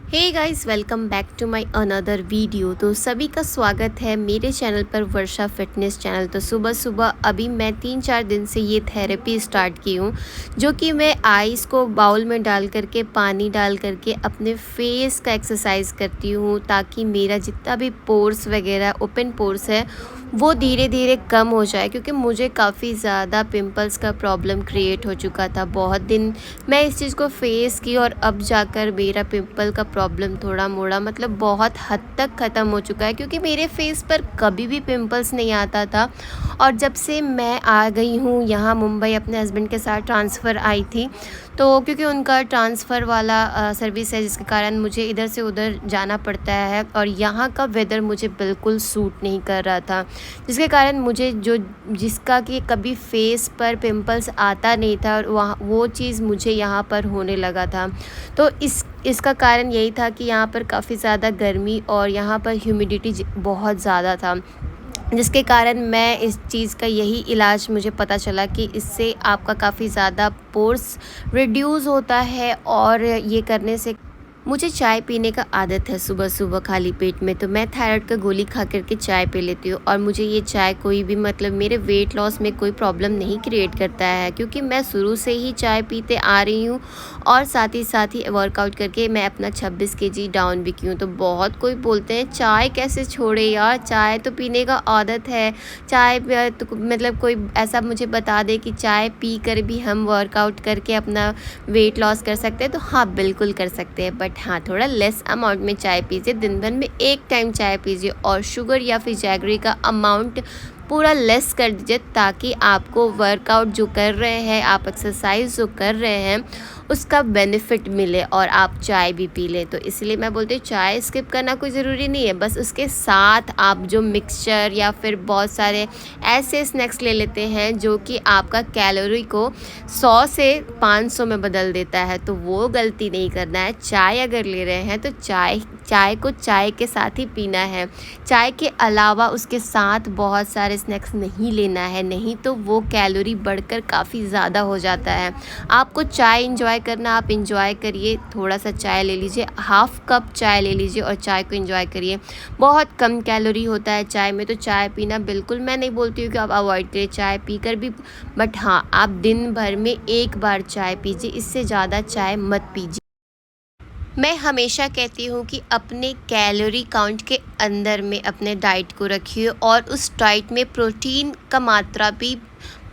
Hey guys, welcome back to my another video. तो सभी का स्वागत है मेरे चैनल पर, वर्षा फिटनेस चैनल। तो सुबह सुबह अभी मैं 3-4 दिन से ये थेरेपी स्टार्ट की हूँ, जो कि मैं आइस को बाउल में डाल करके, पानी डाल करके अपने फेस का एक्सरसाइज करती हूँ, ताकि मेरा जितना भी पोर्स वगैरह ओपन पोर्स है वो धीरे धीरे कम हो जाए। क्योंकि मुझे काफ़ी ज़्यादा पिंपल्स का प्रॉब्लम क्रिएट हो चुका था। बहुत दिन मैं इस चीज़ को फेस की और अब जाकर मेरा पिंपल का प्रॉब्लम थोड़ा मोड़ा मतलब बहुत हद तक ख़त्म हो चुका है। क्योंकि मेरे फेस पर कभी भी पिंपल्स नहीं आता था, और जब से मैं आ गई हूँ यहाँ मुंबई, अपने हस्बैंड के साथ ट्रांसफ़र आई थी, तो क्योंकि उनका ट्रांसफ़र वाला सर्विस है, जिसके कारण मुझे इधर से उधर जाना पड़ता है, और यहाँ का वेदर मुझे बिल्कुल सूट नहीं कर रहा था, जिसके कारण मुझे जिसका कि कभी फेस पर पिंपल्स आता नहीं था, और वहाँ वो चीज़ मुझे यहाँ पर होने लगा था। तो इसका कारण यही था कि यहाँ पर काफ़ी ज़्यादा गर्मी और यहाँ पर ह्यूमिडिटी बहुत ज़्यादा था, जिसके कारण मैं इस चीज़ का यही इलाज मुझे पता चला कि इससे आपका काफ़ी ज़्यादा पोर्स रिड्यूस होता है। और ये करने से मुझे चाय पीने का आदत है सुबह सुबह खाली पेट में, तो मैं थायराइड का गोली खा करके चाय पी लेती हूँ। और मुझे ये चाय कोई भी मतलब मेरे वेट लॉस में कोई प्रॉब्लम नहीं क्रिएट करता है, क्योंकि मैं शुरू से ही चाय पीते आ रही हूँ, और साथ ही वर्कआउट करके मैं अपना 26 केजी डाउन भी की हूँ। तो बहुत कोई बोलते हैं चाय कैसे छोड़े यार, चाय तो पीने का आदत है, चाय तो मतलब कोई ऐसा मुझे बता दे कि चाय पी कर भी हम वर्कआउट करके अपना वेट लॉस कर सकते हैं। तो हाँ, बिल्कुल कर सकते हैं, बट हाँ, थोड़ा लेस अमाउंट में चाय पीजिए। दिन भर में एक टाइम चाय पीजिए, और शुगर या फिर जैगरी का अमाउंट पूरा लेस कर दीजिए, ताकि आपको वर्कआउट जो कर रहे हैं, आप एक्सरसाइज जो कर रहे हैं, उसका बेनिफिट मिले और आप चाय भी पी लें। तो इसलिए मैं बोलती हूँ चाय स्किप करना कोई ज़रूरी नहीं है, बस उसके साथ आप जो मिक्सचर या फिर बहुत सारे ऐसे स्नैक्स ले लेते हैं जो कि आपका कैलोरी को 100 से 500 में बदल देता है, तो वो गलती नहीं करना है। चाय अगर ले रहे हैं तो चाय को चाय के साथ ही पीना है। चाय के अलावा उसके साथ बहुत सारे स्नैक्स नहीं लेना है, नहीं तो वो कैलोरी बढ़कर काफ़ी ज़्यादा हो जाता है। आपको चाय इंजॉय करना, आप इंजॉय करिए, थोड़ा सा चाय ले लीजिए, हाफ़ कप चाय ले लीजिए और चाय को इंजॉय करिए। बहुत कम कैलोरी होता है चाय में, तो चाय पीना बिल्कुल मैं नहीं बोलती हूँ कि आप अवॉइड करिए चाय पीकर भी, बट हाँ, आप दिन भर में एक बार चाय पीजिए, इससे ज़्यादा चाय मत पीजिए। मैं हमेशा कहती हूँ कि अपने कैलोरी काउंट के अंदर में अपने डाइट को रखिए, और उस डाइट में प्रोटीन का मात्रा भी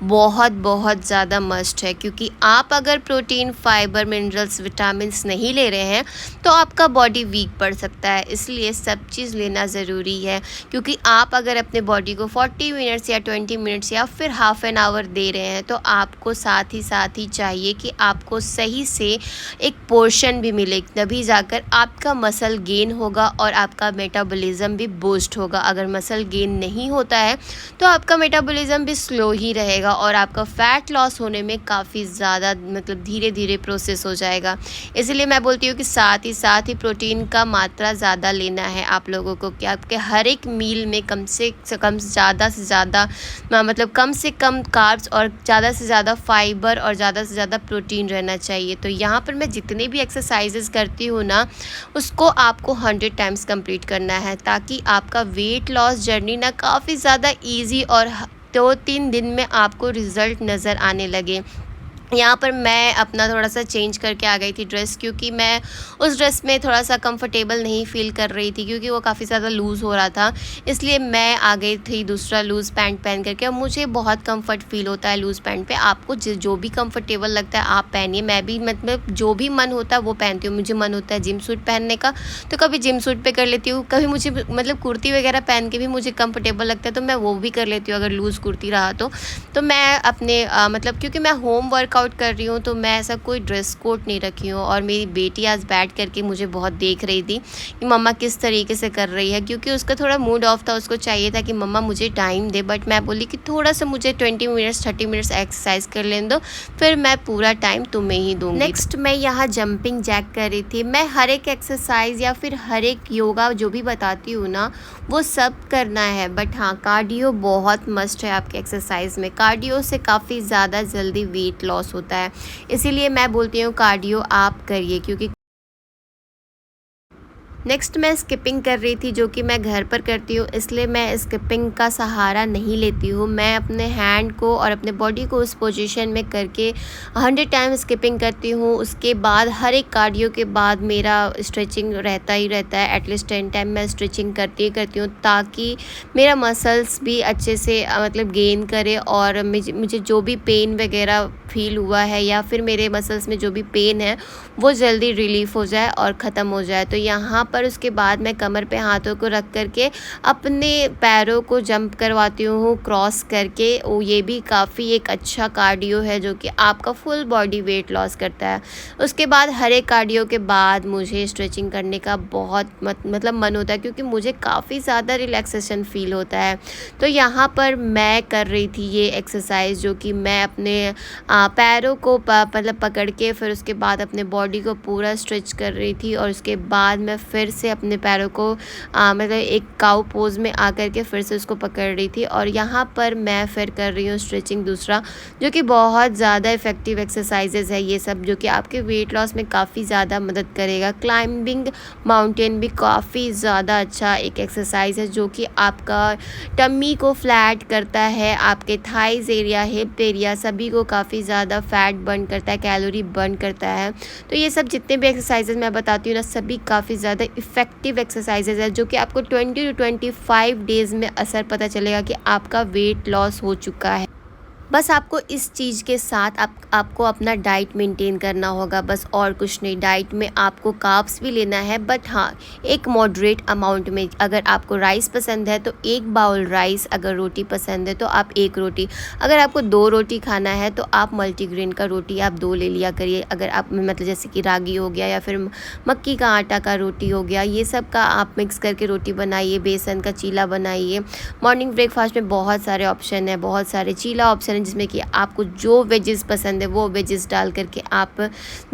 बहुत बहुत ज़्यादा मस्ट है। क्योंकि आप अगर प्रोटीन, फाइबर, मिनरल्स, विटामिन्स नहीं ले रहे हैं तो आपका बॉडी वीक पड़ सकता है, इसलिए सब चीज़ लेना ज़रूरी है। क्योंकि आप अगर अपने बॉडी को 40 मिनट्स या 20 मिनट्स या फिर हाफ़ एन आवर दे रहे हैं, तो आपको साथ ही चाहिए कि आपको सही से एक पोर्शन भी मिले, तभी जाकर आपका मसल गेन होगा और आपका मेटाबॉलिज्म भी बूस्ट होगा। अगर मसल गेन नहीं होता है तो आपका मेटाबॉलिज्म भी स्लो ही रहेगा, और आपका फ़ैट लॉस होने में काफ़ी ज़्यादा मतलब धीरे धीरे प्रोसेस हो जाएगा। इसलिए मैं बोलती हूँ कि साथ ही प्रोटीन का मात्रा ज़्यादा लेना है आप लोगों को, कि आपके हर एक मील में कम से कम ज़्यादा से ज़्यादा मतलब कम से कम कार्ब्स और ज़्यादा से ज़्यादा फाइबर और ज़्यादा से ज़्यादा प्रोटीन रहना चाहिए। तो यहाँ पर मैं जितने भी एक्सरसाइजेस करती हूँ ना, उसको आपको 100 टाइम्स कंप्लीट करना है, ताकि आपका वेट लॉस जर्नी ना काफ़ी ज़्यादा ईजी और 2-3 दिन में आपको रिज़ल्ट नज़र आने लगे। यहाँ पर मैं अपना थोड़ा सा चेंज करके आ गई थी ड्रेस, क्योंकि मैं उस ड्रेस में थोड़ा सा कंफर्टेबल नहीं फ़ील कर रही थी, क्योंकि वो काफ़ी ज़्यादा लूज़ हो रहा था। इसलिए मैं आ गई थी दूसरा लूज़ पैंट पहन करके, और मुझे बहुत कंफर्ट फ़ील होता है लूज़ पैंट पे। आपको जो भी कंफर्टेबल लगता है आप पहनिए। मैं भी मतलब जो भी मन होता है वो पहनती हूँ। मुझे मन होता है जिम सूट पहनने का, तो कभी जिम सूट पे कर लेती हूँ, कभी मुझे मतलब कुर्ती वगैरह पहन के भी मुझे कंफर्टेबल लगता है, तो मैं वो भी कर लेती हूँ अगर लूज़ कुर्ती रहा तो मैं अपने मतलब क्योंकि मैं होम वर्कआउट कर रही हूँ, तो मैं ऐसा कोई ड्रेस कोड नहीं रखी हूँ। और मेरी बेटी आज बैठ करके मुझे बहुत देख रही थी कि मम्मा किस तरीके से कर रही है, क्योंकि उसका थोड़ा मूड ऑफ था, उसको चाहिए था कि मम्मा मुझे टाइम दे, बट मैं बोली कि थोड़ा सा मुझे 20 मिनट्स 30 मिनट्स एक्सरसाइज कर लेने दो, फिर मैं पूरा टाइम तुम्हें ही दूँगी। नेक्स्ट मैं यहाँ जंपिंग जैक कर रही थी। मैं हर एक एक्सरसाइज या फिर हर एक योगा जो भी बताती हूँ ना, वो सब करना है, बट हाँ, कार्डियो बहुत मस्ट है आपके एक्सरसाइज में। कार्डियो से काफ़ी ज़्यादा जल्दी वेट लॉस होता है, इसीलिए मैं बोलती हूँ कार्डियो आप करिए, क्योंकि नेक्स्ट मैं स्किपिंग कर रही थी, जो कि मैं घर पर करती हूँ, इसलिए मैं स्किपिंग का सहारा नहीं लेती हूँ। मैं अपने हैंड को और अपने बॉडी को उस पोजीशन में करके 100 टाइम स्किपिंग करती हूँ। उसके बाद हर एक कार्डियो के बाद मेरा स्ट्रेचिंग रहता ही रहता है। एटलीस्ट 10 टाइम मैं स्ट्रेचिंग करती हूँ, ताकि मेरा मसल्स भी अच्छे से मतलब गेन करे, और मुझे जो भी पेन वगैरह फील हुआ है या फिर मेरे मसल्स में जो भी पेन है वो जल्दी रिलीफ़ हो जाए और ख़त्म हो जाए। तो यहाँ पर उसके बाद मैं कमर पे हाथों को रख कर के अपने पैरों को जंप करवाती हूँ क्रॉस करके। वो ये भी काफ़ी एक अच्छा कार्डियो है, जो कि आपका फुल बॉडी वेट लॉस करता है। उसके बाद हर एक कार्डियो के बाद मुझे स्ट्रेचिंग करने का बहुत मतलब मन होता है, क्योंकि मुझे काफ़ी ज़्यादा रिलैक्सेशन फ़ील होता है। तो यहाँ पर मैं कर रही थी ये एक्सरसाइज, जो कि मैं अपने पैरों को मतलब पकड़ के फिर उसके बाद अपने बॉडी को पूरा स्ट्रेच कर रही थी, और उसके बाद मैं फिर से अपने पैरों को मतलब एक काउ पोज में आकर के फिर से उसको पकड़ रही थी। और यहाँ पर मैं फिर कर रही हूँ स्ट्रेचिंग दूसरा, जो कि बहुत ज़्यादा इफ़ेक्टिव एक्सरसाइजेज है ये सब, जो कि आपके वेट लॉस में काफ़ी ज़्यादा मदद करेगा। क्लाइंबिंग माउंटेन भी काफ़ी ज़्यादा अच्छा एक एक्सरसाइज है, जो कि आपका टमी को फ्लैट करता है, आपके थाइज़ एरिया, हिप एरिया सभी को काफ़ी ज़्यादा फैट बर्न करता है, कैलोरी बर्न करता है। तो ये सब जितने भी एक्सरसाइजेज मैं बताती हूँ ना, सभी काफ़ी ज़्यादा इफ़ेक्टिव एक्सरसाइजेज है, जो कि आपको 20 to 25 डेज़ में असर पता चलेगा कि आपका वेट लॉस हो चुका है। बस आपको इस चीज़ के साथ आपको अपना डाइट मेंटेन करना होगा, बस और कुछ नहीं। डाइट में आपको कार्ब्स भी लेना है, बट हाँ, एक मॉडरेट अमाउंट में। अगर आपको राइस पसंद है तो 1 बाउल राइस, अगर रोटी पसंद है तो आप 1 रोटी, अगर आपको 2 रोटी खाना है तो आप मल्टीग्रेन का रोटी आप 2 ले लिया करिए। अगर आप मतलब जैसे कि रागी हो गया या फिर मक्की का आटा का रोटी हो गया, ये सब का आप मिक्स करके रोटी बनाइए, बेसन का चीला बनाइए। मॉर्निंग ब्रेकफास्ट में बहुत सारे ऑप्शन है, बहुत सारे चीला ऑप्शन है, जिसमें कि आपको जो वेजेस पसंद है वो वेजेस डाल करके आप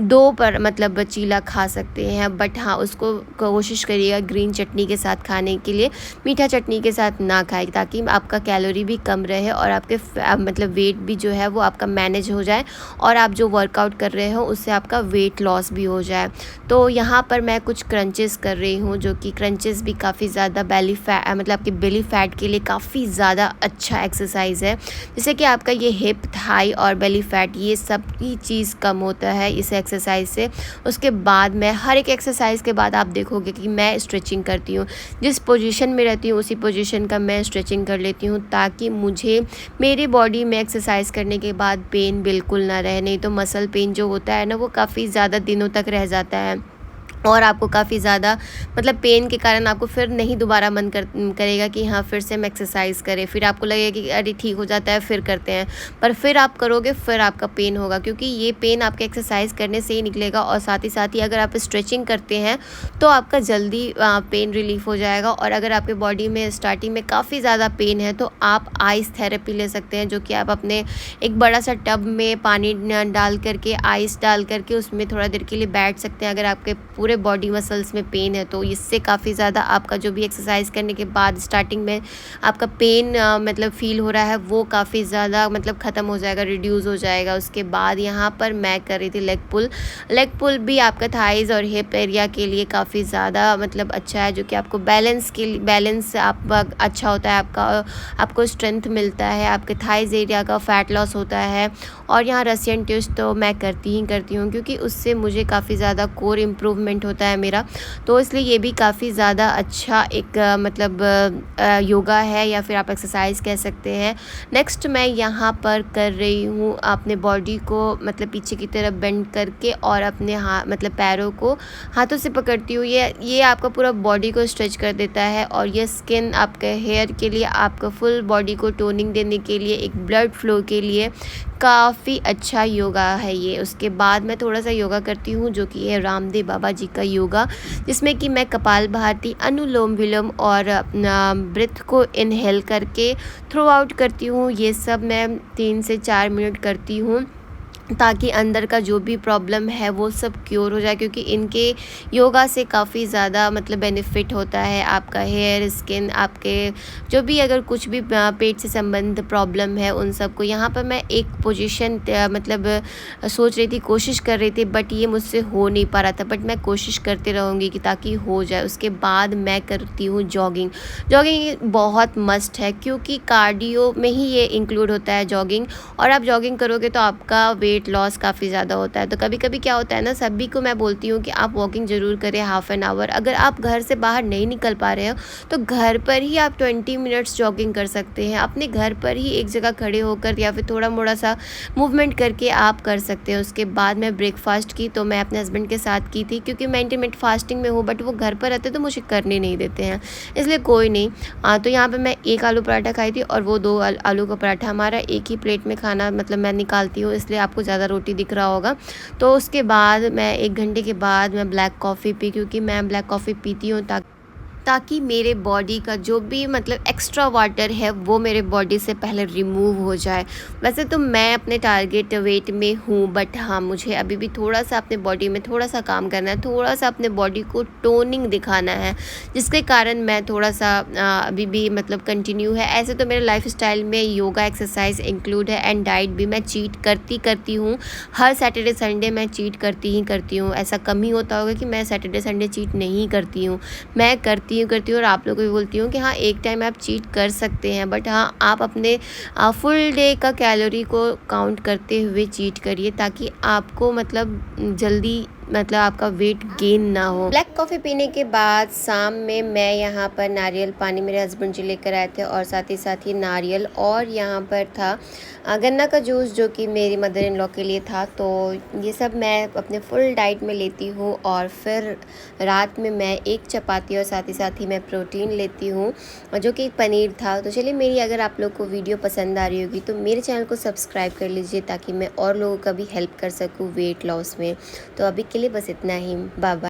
2 पर मतलब चीला खा सकते हैं। बट हाँ, उसको कोशिश करिएगा ग्रीन चटनी के साथ खाने के लिए, मीठा चटनी के साथ ना खाएं, ताकि आपका कैलोरी भी कम रहे और आपके मतलब वेट भी जो है वो आपका मैनेज हो जाए, और आप जो वर्कआउट कर रहे हो उससे आपका वेट लॉस भी हो जाए। तो यहाँ पर मैं कुछ क्रंचेस कर रही हूँ, जो कि क्रंचेस भी काफ़ी ज़्यादा बेली फैट मतलब आपके बेली फैट के लिए काफ़ी ज़्यादा अच्छा एक्सरसाइज है, जैसे कि आपका ये हिप, थाई और बेली फैट, ये सब की चीज़ कम होता है इस एक्सरसाइज से। उसके बाद मैं हर एक एक्सरसाइज के बाद आप देखोगे कि मैं स्ट्रेचिंग करती हूँ, जिस पोजीशन में रहती हूँ उसी पोजीशन का मैं स्ट्रेचिंग कर लेती हूँ, ताकि मुझे मेरी बॉडी में एक्सरसाइज करने के बाद पेन बिल्कुल ना रहे। नहीं तो मसल पेन जो होता है ना, वो काफ़ी ज़्यादा दिनों तक रह जाता है, और आपको काफ़ी ज़्यादा मतलब पेन के कारण आपको फिर नहीं दोबारा मन करेगा कि हाँ फिर से हम एक्सरसाइज करें। फिर आपको लगेगा कि अरे ठीक हो जाता है फिर करते हैं, पर फिर आप करोगे फिर आपका पेन होगा, क्योंकि ये पेन आपके एक्सरसाइज करने से ही निकलेगा। और साथ ही अगर आप स्ट्रेचिंग करते हैं तो आपका जल्दी पेन रिलीफ हो जाएगा। और अगर आपके बॉडी में स्टार्टिंग में काफ़ी ज़्यादा पेन है तो आप आइस थेरेपी ले सकते हैं, जो कि आप अपने एक बड़ा सा टब में पानी डाल करके, आइस डाल करके उसमें थोड़ा देर के लिए बैठ सकते हैं। अगर आपके पूरे बॉडी मसल्स में पेन है तो इससे काफ़ी ज़्यादा आपका जो भी एक्सरसाइज करने के बाद स्टार्टिंग में आपका पेन मतलब फील हो रहा है वो काफ़ी ज़्यादा मतलब ख़त्म हो जाएगा, रिड्यूस हो जाएगा। उसके बाद यहाँ पर मैं कर रही थी लेग पुल भी आपका थाइज़ और हिप एरिया के लिए काफ़ी ज़्यादा मतलब अच्छा है, जो कि आपको बैलेंस आप अच्छा होता है, आपको स्ट्रेंथ मिलता है, आपके थाइज़ एरिया का फैट लॉस होता है। और यहाँ रशियन ट्विस्ट तो मैं करती हूँ, क्योंकि उससे मुझे काफ़ी ज़्यादा कोर इम्प्रूवमेंट होता है मेरा, तो इसलिए ये भी काफ़ी ज़्यादा अच्छा एक मतलब योगा है, या फिर आप एक्सरसाइज कह सकते हैं। नेक्स्ट मैं यहाँ पर कर रही हूँ अपने बॉडी को मतलब पीछे की तरफ बेंड करके, और अपने मतलब पैरों को हाथों से पकड़ती हूँ। ये आपका पूरा बॉडी को स्ट्रेच कर देता है, और ये स्किन आपके हेयर के लिए, आपका फुल बॉडी को टोनिंग देने के लिए, एक ब्लड फ्लो के लिए काफ़ी अच्छा योगा है ये। उसके बाद मैं थोड़ा सा योगा करती हूँ, जो कि है रामदेव बाबा जी का योगा, जिसमें कि मैं कपालभाति, अनुलोम विलोम और अपना ब्रेथ को इनहेल करके थ्रू आउट करती हूँ। ये सब मैं 3 से 4 मिनट करती हूँ। ताकि अंदर का जो भी प्रॉब्लम है वो सब क्योर हो जाए, क्योंकि इनके योगा से काफ़ी ज़्यादा मतलब बेनिफिट होता है आपका हेयर, स्किन, आपके जो भी अगर कुछ भी पेट से संबंध प्रॉब्लम है उन सब को। यहाँ पर मैं एक पोजीशन मतलब सोच रही थी, कोशिश कर रही थी, बट ये मुझसे हो नहीं पा रहा था, बट मैं कोशिश करती रहूँगी कि ताकि हो जाए। उसके बाद मैं करती हूँ जॉगिंग। जॉगिंग बहुत मस्ट है क्योंकि कार्डियो में ही ये इंक्लूड होता है जॉगिंग, और आप जॉगिंग करोगे तो आपका वेट लॉस काफ़ी ज़्यादा होता है। तो कभी कभी क्या होता है ना, सभी को मैं बोलती हूँ कि आप वॉकिंग ज़रूर करें हाफ़ एन आवर। अगर आप घर से बाहर नहीं निकल पा रहे हो तो घर पर ही आप 20 मिनट्स जॉगिंग कर सकते हैं। अपने घर पर ही एक जगह खड़े होकर या फिर थोड़ा मोड़ा सा मूवमेंट करके आप कर सकते हैं। उसके बाद मैं ब्रेकफास्ट की, तो मैं अपने हस्बैंड के साथ की थी क्योंकि मैं इंटरमिटेंट फास्टिंग में हूँ, बट वो घर पर रहते तो मुझे करने नहीं देते हैं, इसलिए कोई नहीं। तो यहाँ पे मैं एक आलू पराठा खाई थी और वो 2 आलू का पराठा। हमारा एक ही प्लेट में खाना मतलब मैं निकालती हूँ, इसलिए आपको ज़्यादा रोटी दिख रहा होगा। तो उसके बाद मैं 1 घंटे के बाद मैं ब्लैक कॉफ़ी पी, क्योंकि मैं ब्लैक कॉफ़ी पीती हूँ ताकि मेरे बॉडी का जो भी मतलब एक्स्ट्रा वाटर है वो मेरे बॉडी से पहले रिमूव हो जाए। वैसे तो मैं अपने टारगेट वेट में हूँ, बट हाँ, मुझे अभी भी थोड़ा-सा अपने बॉडी में थोड़ा-सा काम करना है, थोड़ा-सा अपने बॉडी को टोनिंग दिखाना है, जिसके कारण मैं थोड़ा-सा अभी भी मतलब कंटिन्यू है। ऐसे तो मेरे लाइफ़स्टाइल में योगा, एक्सरसाइज इंक्लूड है, एंड डाइट भी मैं चीट करती हूँ। हर सैटरडे संडे मैं चीट करती ही करती हूँ। ऐसा कम ही होता होगा कि मैं सैटरडे संडे चीट नहीं करती हूँ। मैं करती हूँ और आप लोगों को भी बोलती हूँ कि हाँ, एक टाइम आप चीट कर सकते हैं, बट हाँ, आप अपने फुल डे का कैलोरी को काउंट करते हुए चीट करिए, ताकि आपको मतलब जल्दी मतलब आपका वेट गेन ना हो। ब्लैक कॉफ़ी पीने के बाद शाम में मैं यहाँ पर नारियल पानी मेरे हस्बैंड जी लेकर आए थे, और साथ ही नारियल, और यहाँ पर था गन्ना का जूस जो कि मेरी मदर इन लॉ के लिए था। तो ये सब मैं अपने फुल डाइट में लेती हूँ, और फिर रात में मैं एक चपाती और साथ ही मैं प्रोटीन लेती हूँ, जो कि पनीर था। तो चलिए, मेरी अगर आप लोग को वीडियो पसंद आ रही होगी तो मेरे चैनल को सब्सक्राइब कर लीजिए, ताकि मैं और लोगों का भी हेल्प कर सकूँ वेट लॉस में। तो अभी के लिए बस इतना ही। Bye bye.